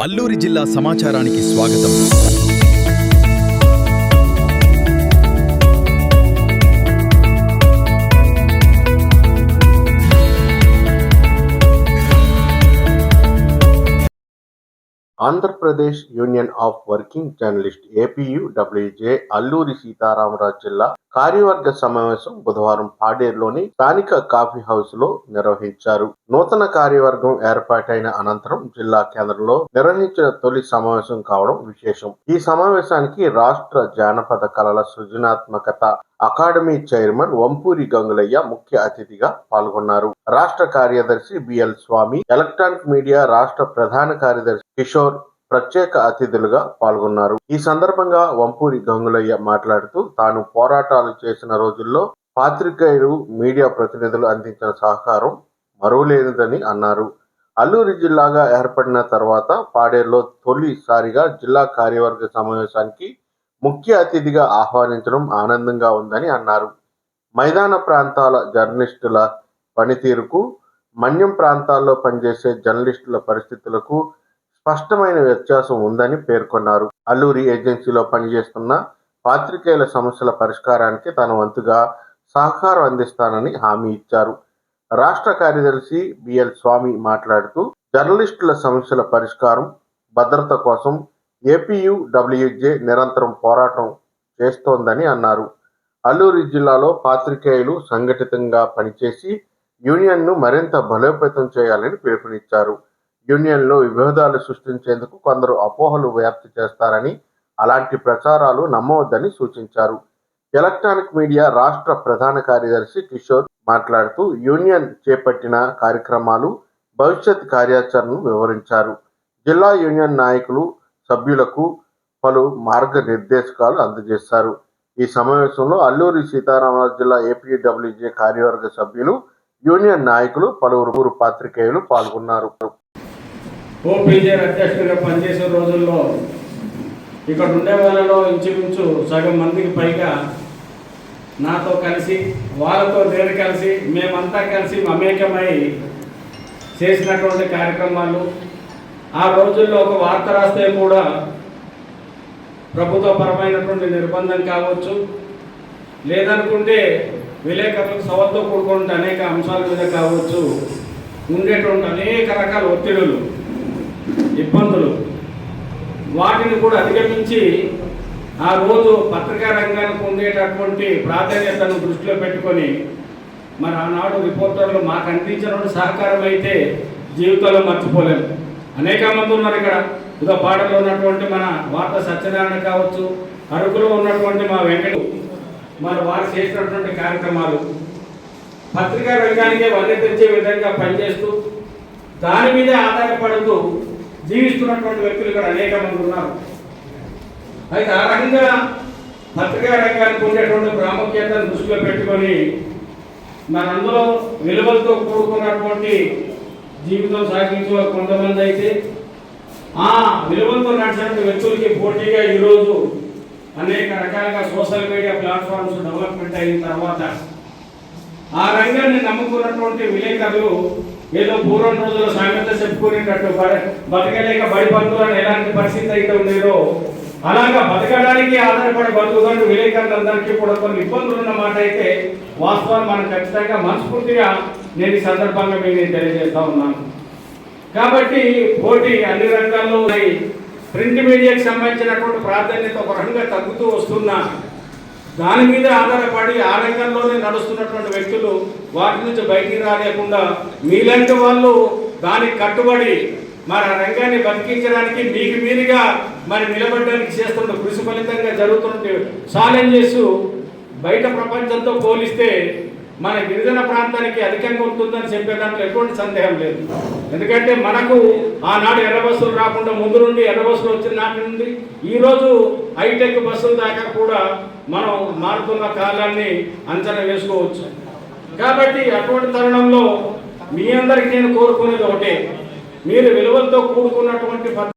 అల్లూరి జిల్లా సమాచారానికి స్వాగతం. Andhra Pradesh union of working journalist APUWJ Alluri Sitaramaraju జిల్లా కార్యవర్గ సమావేశం బుధవారం పాడేరులోని స్థానిక కాఫీ హౌస్ లో నిర్వహించారు. నూతన కార్యవర్గం ఏర్పాటైన అనంతరం జిల్లా కేంద్రంలో నిర్వహించిన తొలి సమావేశం కావడం విశేషం. ఈ సమావేశానికి రాష్ట్ర జానపద కళల సృజనాత్మకత అకాడమీ చైర్మన్ వంపూరి గంగులయ్య ముఖ్య అతిథిగా పాల్గొన్నారు. రాష్ట్ర కార్యదర్శి బిఎల్ స్వామి, ఎలక్ట్రానిక్ మీడియా రాష్ట్ర ప్రధాన కార్యదర్శి కిషోర్ ప్రత్యేక అతిథులుగా పాల్గొన్నారు. ఈ సందర్భంగా వంపూరి గంగులయ్య మాట్లాడుతూ తాను పోరాటాలు చేసిన రోజుల్లో పాత్రికేయులు, మీడియా ప్రతినిధులు అందించిన సహకారం మరువలేనిదని అన్నారు. అల్లూరి జిల్లాగా ఏర్పడిన తర్వాత పాడేరులో తొలిసారిగా జిల్లా కార్యవర్గ సమావేశానికి ముఖ్య అతిథిగా ఆహ్వానించడం ఆనందంగా ఉందని అన్నారు. మైదాన ప్రాంతాల జర్నలిస్టుల పనితీరుకు, మన్యం ప్రాంతాల్లో పనిచేసే జర్నలిస్టుల పరిస్థితులకు స్పష్టమైన వ్యత్యాసం ఉందని పేర్కొన్నారు. అల్లూరి ఏజెన్సీలో పనిచేస్తున్న పాత్రికేయుల సమస్యల పరిష్కారానికి తన వంతుగా సహకారం అందిస్తానని హామీ ఇచ్చారు. రాష్ట్ర కార్యదర్శి బిఎల్ స్వామి మాట్లాడుతూ జర్నలిస్టుల సమస్యల పరిష్కారం, భద్రత కోసం APUWJ నిరంతరం పోరాటం చేస్తోందని అన్నారు. అల్లూరి జిల్లాలో పాత్రికేయులు సంఘటితంగా పనిచేసి యూనియన్ను మరింత బలోపేతం చేయాలని పిలుపునిచ్చారు. యూనియన్లో విభేదాలు సృష్టించేందుకు కొందరు అపోహలు వ్యాప్తి చేస్తారని, అలాంటి ప్రచారాలు నమ్మవద్దని సూచించారు. ఎలక్ట్రానిక్ మీడియా రాష్ట్ర ప్రధాన కార్యదర్శి కిషోర్ మాట్లాడుతూ యూనియన్ చేపట్టిన కార్యక్రమాలు, భవిష్యత్ కార్యాచరణను వివరించారు. జిల్లా యూనియన్ నాయకులు, సభ్యులకు పలు మార్గనిర్దేశకాలు అందజేశారు. ఈ సమావేశంలో అల్లూరి సీతారామరాజు జిల్లా APUWJ కార్యవర్గ సభ్యులు, యూనియన్ నాయకులు, పలువురు పాత్రికేయులు పాల్గొన్నారు. OPJ అధ్యక్షుడిగా పనిచేసే రోజుల్లో ఇక్కడ ఉండే వాళ్ళలో ఇంచుమించు సగం మందికి పైగా నాతో కలిసి, వాళ్ళతో నేను కలిసి, మేమంతా కలిసి మమేకమై చేసినటువంటి కార్యక్రమాలు. ఆ రోజుల్లో ఒక వార్త రాస్తే కూడా ప్రభుత్వపరమైనటువంటి నిర్బంధం కావచ్చు, లేదనుకుంటే విలేకరులకు సవాల్తో కూడుకుంటే అనేక అంశాల మీద కావచ్చు, ఉండేటువంటి అనేక రకాల ఒత్తిడులు, ఇబ్బందులు, వాటిని కూడా అధిగమించి ఆ రోజు పత్రికా రంగానికి ఉండేటటువంటి ప్రాధాన్యతను దృష్టిలో పెట్టుకొని మరి ఆనాడు రిపోర్టర్లు మాకు అందించినటువంటి సహకారం అయితే జీవితంలో మర్చిపోలేము. అనేక మంది ఉన్నారు ఇక్కడ. ఇదో పాటలో ఉన్నటువంటి మన వార్త సత్యనారాయణ కావచ్చు, అరకులో ఉన్నటువంటి మా వెంకట, మరి వారు చేసినటువంటి కార్యక్రమాలు పత్రికా రంగానికే వన్నె తెచ్చే విధంగా పనిచేస్తూ దాని మీదే ఆధారపడుతూ జీవిస్తున్నటువంటి వ్యక్తులు ఇక్కడ అనేక మంది ఉన్నారు. అయితే ఆ రకంగా పత్రికా రంగానికి ఉండేటువంటి ప్రాముఖ్యతను దృష్టిలో పెట్టుకొని మనందరూ విలువలతో కూడుకున్నటువంటి జీవితం సాగించే కొంతమంది అయితే ఆ విలువలతో నడిచినటువంటి వ్యక్తులకి పోటీగా ఈరోజు అనేక రకాలుగా సోషల్ మీడియా ప్లాట్ఫామ్స్ డెవలప్మెంట్ అయిన తర్వాత ఆ రంగాన్ని నమ్ముకున్నటువంటి విలేకరులు ఏదో పూర్వం రోజుల్లో సామెత చెప్పుకునేటట్టు బతకలేక బడి బంధువులను ఎలాంటి పరిస్థితి అయితే ఉండేదో అలాగా బతకడానికి ఆధారపడి బతుకుతున్న విలేకరులందరికీ కూడా కొన్ని ఇబ్బందులు ఉన్న మాట అయితే వాస్తవాన్ని మనం ఖచ్చితంగా మనస్ఫూర్తిగా నేను ఈ సందర్భంగా మీకు తెలియజేస్తా ఉన్నాను. కాబట్టి పోటీ అన్ని రంగాల్లో ఉన్నాయి. ప్రింట్ మీడియాకి సంబంధించినటువంటి ప్రాధాన్యత ఒక రకంగా తగ్గుతూ వస్తున్నా దాని మీద ఆధారపడి ఆ రంగంలోనే నడుస్తున్నటువంటి వ్యక్తులు వాటి నుంచి బయటికి రాలేకుండా మీలాంటి వాళ్ళు దానికి కట్టుబడి మరి ఆ రంగాన్ని బతికించడానికి మీకు మీరుగా మరి నిలబడడానికి చేస్తున్న కృషి ఫలితంగా జరుగుతున్న ఛాలెంజెస్ బయట ప్రపంచంతో పోలిస్తే మన గిరిజన ప్రాంతానికి అధికంగా ఉంటుందని చెప్పే దాంట్లో ఎటువంటి సందేహం లేదు. ఎందుకంటే మనకు ఆనాడు ఎర్ర బస్సులు రాకుండా ముందు నుండి ఎర్ర బస్సులు వచ్చిన నాటి నుండి ఈరోజు హైటెక్ బస్సుల దాకా కూడా మనం మారుతున్న కాలాన్ని అంచనా వేసుకోవచ్చు. కాబట్టి అటువంటి తరుణంలో మీ అందరికీ నేను కోరుకునేది ఒకటే, మీరు విలువలతో కూడుకున్నటువంటి